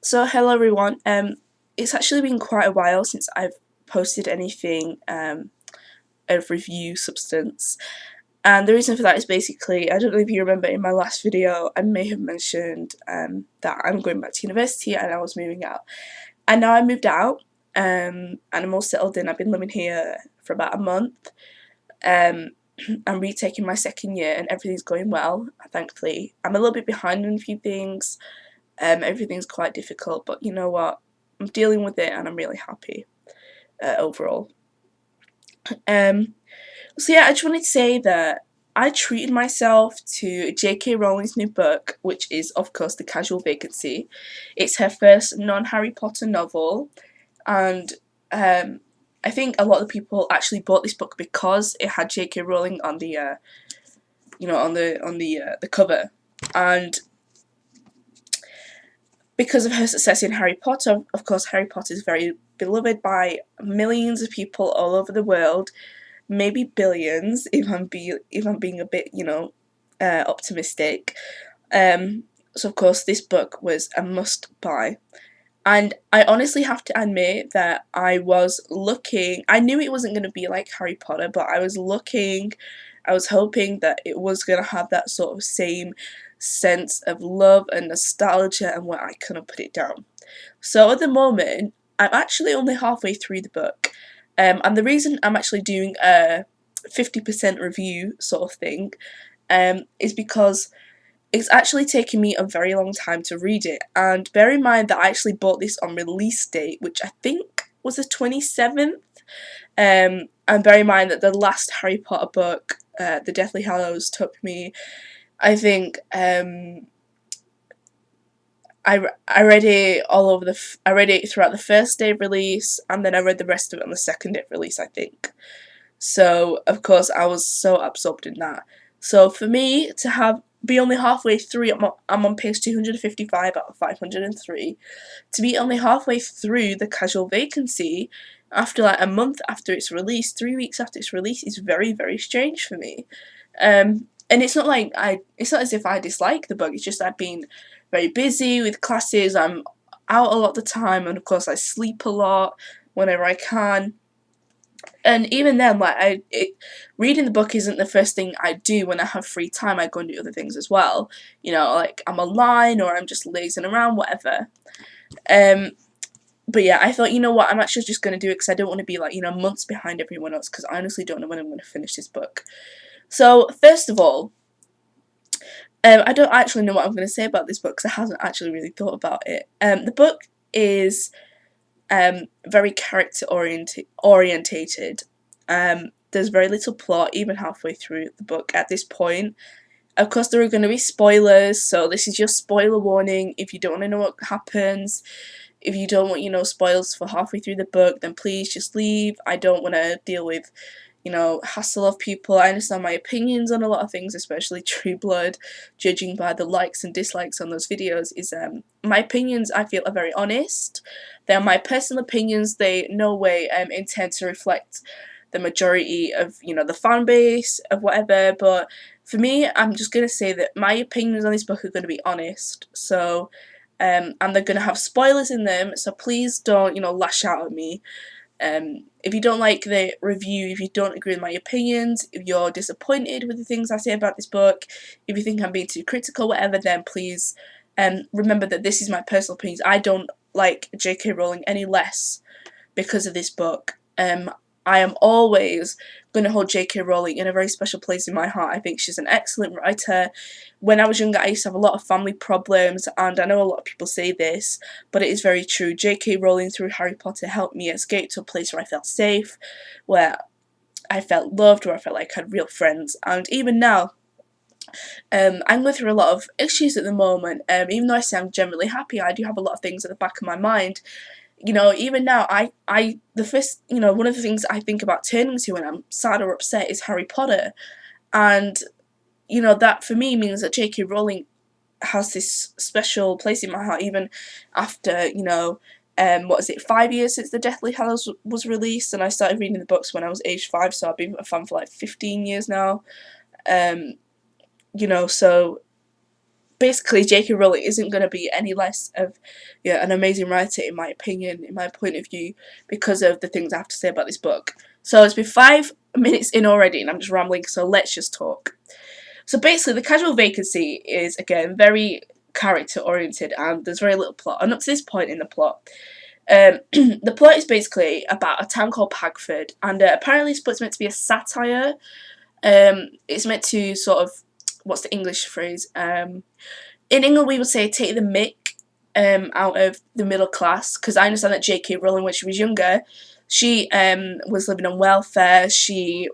So hello everyone. It's actually been quite a while since I've posted anything of review substance, and the reason for that is basically I don't know if you remember in my last video I may have mentioned that I'm going back to university and I was moving out, and now I moved out and I'm all settled in. I've been living here for about a month. Um, I'm retaking my second year and everything's going well. Thankfully, I'm a little bit behind on a few things. Everything's quite difficult, but you know what? I'm dealing with it and I'm really happy overall. Um, so yeah, I just wanted to say that I treated myself to J.K. Rowling's new book, which is of course the Casual Vacancy. It's her first non-Harry Potter novel, and I think a lot of people actually bought this book because it had J.K. Rowling on the the cover, and because of her success in Harry Potter, of course, Harry Potter is very beloved by millions of people all over the world, maybe billions if I'm being a bit optimistic. So of course, this book was a must buy, and I honestly have to admit that I was looking. I knew it wasn't going to be like Harry Potter, but I was looking. I was hoping that it was going to have that sort of same sense of love and nostalgia, and where I couldn't put it down. So at the moment, I'm actually only halfway through the book, and the reason I'm actually doing a 50% review sort of thing is because it's actually taken me a very long time to read it. And bear in mind that I actually bought this on release date, which I think was the 27th. And bear in mind that the last Harry Potter book, The Deathly Hallows, took me, I think, I read it all over I read it throughout the first day of release, and then I read the rest of it on the second day of release, I think. So of course I was so absorbed in that. So for me to have be only halfway through, I'm on page 255 out of 503. To be only halfway through the Casual Vacancy after like a month after its release, 3 weeks after its release, is very, very strange for me. And it's not like it's not as if I dislike the book. It's just I've been very busy with classes. I'm out a lot of the time, and of course I sleep a lot whenever I can. And even then, reading the book isn't the first thing I do when I have free time. I go and do other things as well. Like I'm online or I'm just lazing around, whatever. Um, but yeah, I thought, you know what, I'm actually just going to do it because I don't want to be like, months behind everyone else, because I honestly don't know when I'm going to finish this book. So, first of all, I don't actually know what I'm going to say about this book because I haven't actually really thought about it. The book is very character orientated. There's very little plot even halfway through the book at this point. Of course, there are going to be spoilers, so this is your spoiler warning. If you don't want to know what happens, if you don't want, spoilers for halfway through the book, then please just leave. I don't want to deal with, hassle of people. I understand my opinions on a lot of things, especially True Blood, judging by the likes and dislikes on those videos, is my opinions, I feel, are very honest. They're my personal opinions. They no way intend to reflect the majority of, the fan base of whatever, but for me, I'm just going to say that my opinions on this book are going to be honest. So, and they're going to have spoilers in them, so please don't, lash out at me. If you don't like the review, if you don't agree with my opinions, if you're disappointed with the things I say about this book, if you think I'm being too critical, whatever, then please remember that this is my personal opinions. I don't like J.K. Rowling any less because of this book. I am always going to hold J.K. Rowling in a very special place in my heart. I think she's an excellent writer. When I was younger, I used to have a lot of family problems, and I know a lot of people say this, but it is very true. J.K. Rowling through Harry Potter helped me escape to a place where I felt safe, where I felt loved, where I felt like I had real friends. And even now, I'm going through a lot of issues at the moment. Even though I say I'm generally happy, I do have a lot of things at the back of my mind. Even now, the first, one of the things I think about turning to when I'm sad or upset is Harry Potter. And, that for me means that J.K. Rowling has this special place in my heart, even after, 5 years since The Deathly Hallows was released, and I started reading the books when I was age 5, so I've been a fan for like 15 years now. So basically J.K. Rowling isn't going to be any less of an amazing writer, in my opinion, in my point of view, because of the things I have to say about this book. So it's been 5 minutes in already and I'm just rambling, so let's just talk. So basically the Casual Vacancy is, again, very character oriented and there's very little plot. And up to this point in the plot, the plot is basically about a town called Pagford, and apparently it's meant to be a satire. It's meant to sort of, what's the English phrase? In England we would say take the mick out of the middle class, because I understand that J.K. Rowling, when she was younger, she was living on welfare. She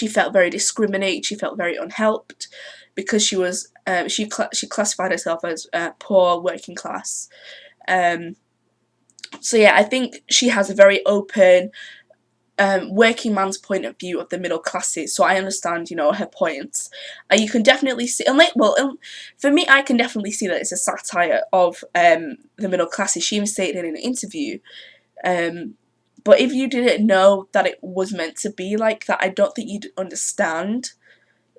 felt very discriminated. She felt very unhelped because she was she classified herself as poor, working class. So yeah, I think she has a very open working man's point of view of the middle classes, so I understand, her points. You can definitely see, for me, I can definitely see that it's a satire of the middle classes. She even stated in an interview. But if you didn't know that it was meant to be like that, I don't think you'd understand.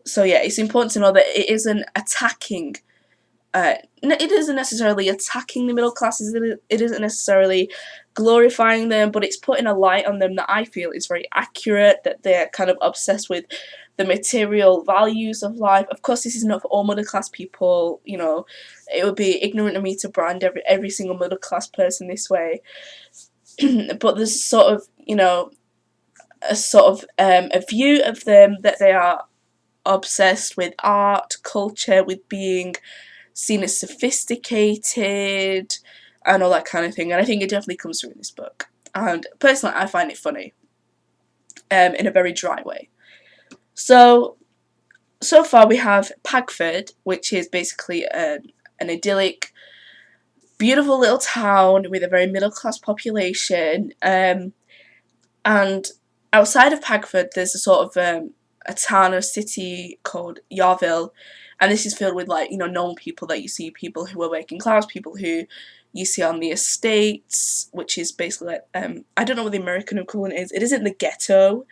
So yeah, it's important to know that it isn't attacking. It isn't necessarily attacking the middle classes. It isn't necessarily glorifying them, but it's putting a light on them that I feel is very accurate. That they're kind of obsessed with the material values of life. Of course, this is not for all middle class people. It would be ignorant of me to brand every single middle class person this way. But there's sort of, a view of them that they are obsessed with art, culture, with being seen as sophisticated and all that kind of thing, and I think it definitely comes through in this book. And personally, I find it funny, in a very dry way. So far we have Pagford, which is basically an idyllic, beautiful little town with a very middle class population, and outside of Pagford there's a sort of a town or city called Yarville, and this is filled with normal people that you see, people who are working class, people who you see on the estates, which is basically I don't know what the American equivalent is. It isn't the ghetto,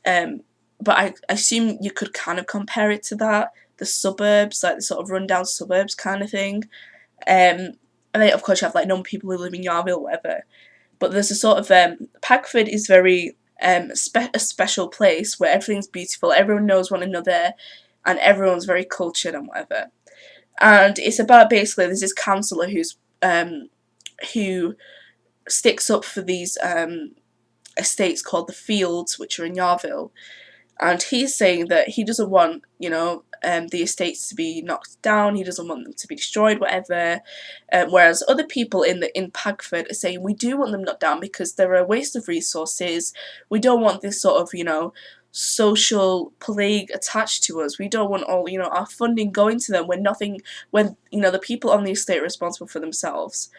but I assume you could kind of compare it to that, the suburbs, like the sort of rundown suburbs kind of thing. And then of course you have normal people who live in Yarville, whatever. But there's a sort of Pagford is very a special place where everything's beautiful, everyone knows one another, and everyone's very cultured and whatever. And it's about, basically, there's this councillor who sticks up for these estates called the Fields, which are in Yarville, and he's saying that he doesn't want the estates to be knocked down. He doesn't want them to be destroyed, whatever. Whereas other people in Pagford are saying we do want them knocked down because they're a waste of resources. We don't want this sort of social plague attached to us. We don't want all our funding going to them when the people on the estate are responsible for themselves.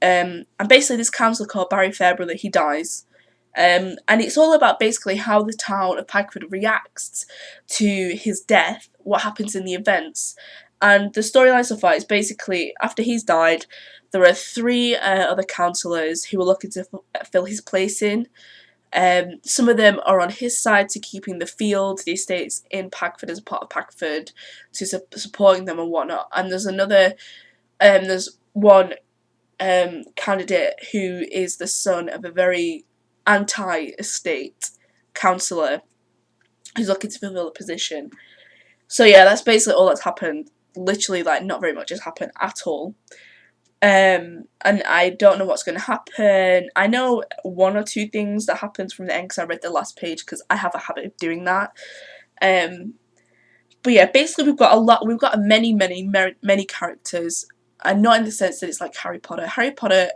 And basically this councillor called Barry Fairbrother, he dies. And it's all about basically how the town of Pagford reacts to his death, what happens in the events. And the storyline so far is basically, after he's died, there are 3 other councillors who are looking to fill his place in. Some of them are on his side to keeping the fields, the estates in Pagford as a part of Pagford, to supporting them and whatnot. And there's one candidate who is the son of a very anti-estate councillor who's looking to fulfill the position. So yeah, that's basically all that's happened. Literally, not very much has happened at all. And I don't know what's going to happen. I know 1 or 2 things that happens from the end because I read the last page, because I have a habit of doing that. But yeah, basically we've got many characters, and not in the sense that it's like Harry Potter. Harry Potter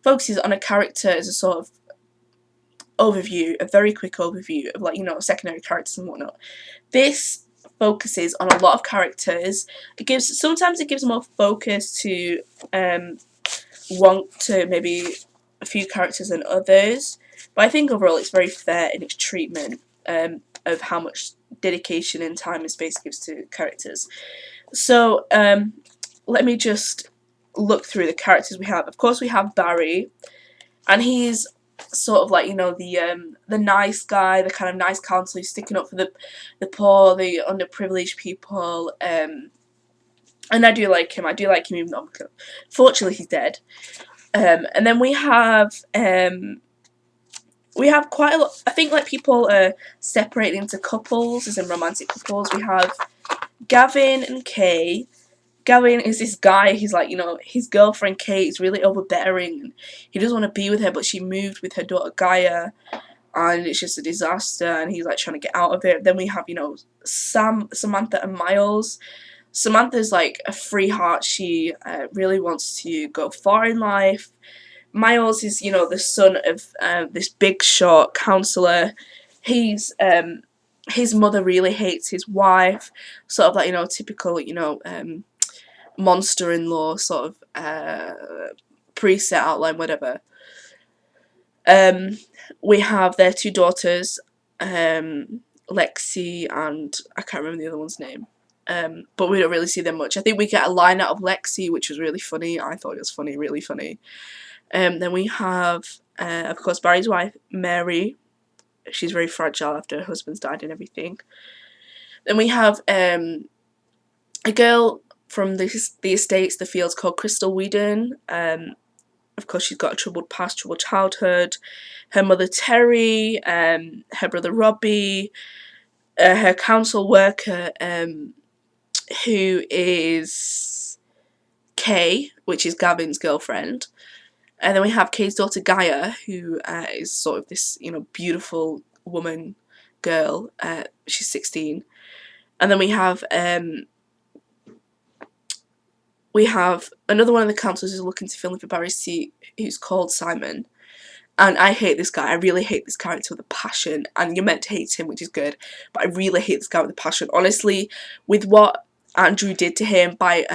focuses on a character as a sort of overview, a very quick overview of secondary characters and whatnot. This focuses on a lot of characters. Sometimes it gives more focus to maybe a few characters than others, but I think overall it's very fair in its treatment of how much dedication and time and space it gives to characters. So let me just look through the characters we have. Of course we have Barry, and he's sort of the nice guy, the kind of nice counsellor who's sticking up for the poor, the underprivileged people, And I do like him. I do like him even though, fortunately, he's dead. And then we have quite a lot. I think like people are separated into couples, as in romantic couples. We have Gavin and Kay. Gavin is this guy. He's like, his girlfriend Kay is really overbearing, and he doesn't want to be with her, but she moved with her daughter Gaia, and it's just a disaster. And he's like trying to get out of it. Then we have Samantha and Miles. Samantha's like a free heart. She really wants to go far in life. Miles is, the son of this big shot counselor. His mother really hates his wife, sort of like, typical, monster-in-law sort of preset outline, whatever. We have their two daughters, Lexi and I can't remember the other one's name. But we don't really see them much. I think we get a line out of Lexi, which was really funny. I thought it was funny, really funny. Then we have, of course, Barry's wife, Mary. She's very fragile after her husband's died and everything. Then we have a girl from the estates, the fields, called Crystal Whedon. Of course, she's got a troubled past, troubled childhood. Her mother, Terry, her brother, Robbie, her council worker, who is Kay, which is Gavin's girlfriend. And then we have Kay's daughter Gaia, who is sort of this, beautiful woman girl. She's 16. And then we have another one of the councillors who's looking to fill in for Barry's seat, who's called Simon. And I hate this guy. I really hate this character with a passion. And you're meant to hate him, which is good. But I really hate this guy with a passion. Honestly, with what Andrew did to him by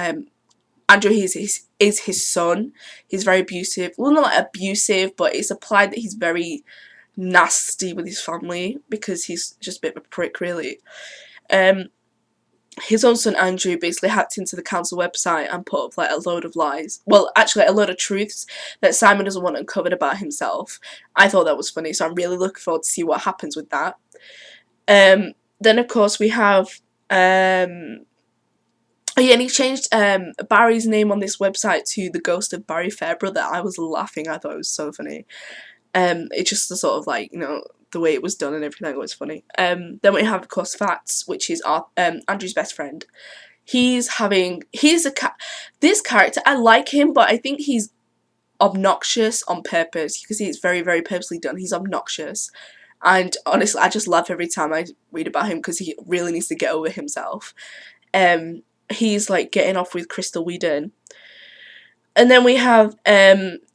Andrew is his son. He's very abusive. Well, not like abusive, but it's implied that he's very nasty with his family because he's just a bit of a prick, really. His own son Andrew basically hacked into the council website and put up like a load of lies. Well, actually, a load of truths that Simon doesn't want uncovered about himself. I thought that was funny, so I'm really looking forward to see what happens with that. Then, of course, we have oh yeah, and he changed Barry's name on this website to the Ghost of Barry Fairbrother. I was laughing. I thought it was so funny. It's just the sort of like, the way it was done and everything was funny. Then we have, of course, Fats, which is Andrew's best friend. This character, I like him, but I think he's obnoxious on purpose because he's very, very purposely done. He's obnoxious. And honestly, I just laugh every time I read about him because he really needs to get over himself. He's like getting off with Crystal Whedon. And then we have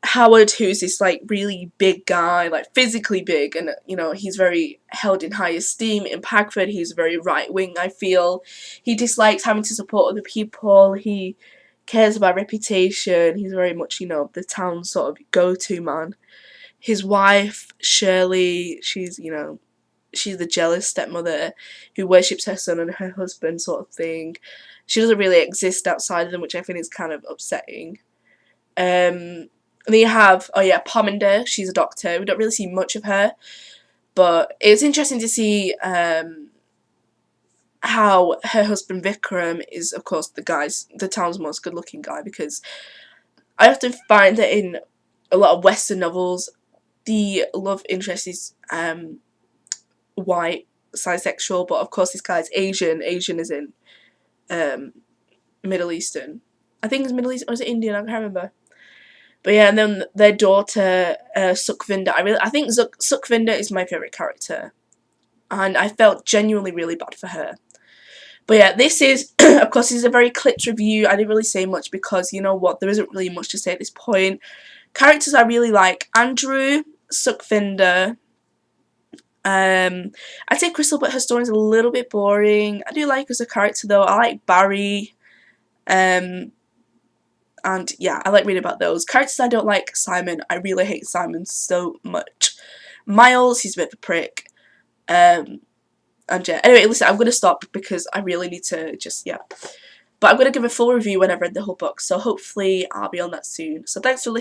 Howard, who's this like really big guy, like physically big, and he's very held in high esteem in Packford. He's very right wing, I feel. He dislikes having to support other people. He cares about reputation. He's very much, the town's sort of go-to man. His wife, Shirley, she's the jealous stepmother who worships her son and her husband, sort of thing. She doesn't really exist outside of them, which I think is kind of upsetting. And then you have, Pomander. She's a doctor. We don't really see much of her, but it's interesting to see how her husband Vikram is, of course, the town's most good-looking guy, because I often find that in a lot of Western novels, the love interest is white, bisexual, but of course this guy's Asian. Asian is in Middle Eastern. I think it's Middle Eastern, or is it Indian? I can't remember. But yeah, and then their daughter, Sukhvinder. I think Sukhvinder is my favourite character. And I felt genuinely really bad for her. But yeah, this is, of course, this is a very clipped review. I didn't really say much because, you know what, there isn't really much to say at this point. Characters I really like: Andrew, Sukhvinder. I'd say Crystal, but her story's a little bit boring. I do like her as a character though. I like Barry. And yeah, I like reading about those. Characters I don't like: Simon. I really hate Simon so much. Miles, he's a bit of a prick. And yeah, anyway, listen, I'm going to stop because I really need to just, yeah. But I'm going to give a full review when I've read the whole book, so hopefully I'll be on that soon. So thanks for listening.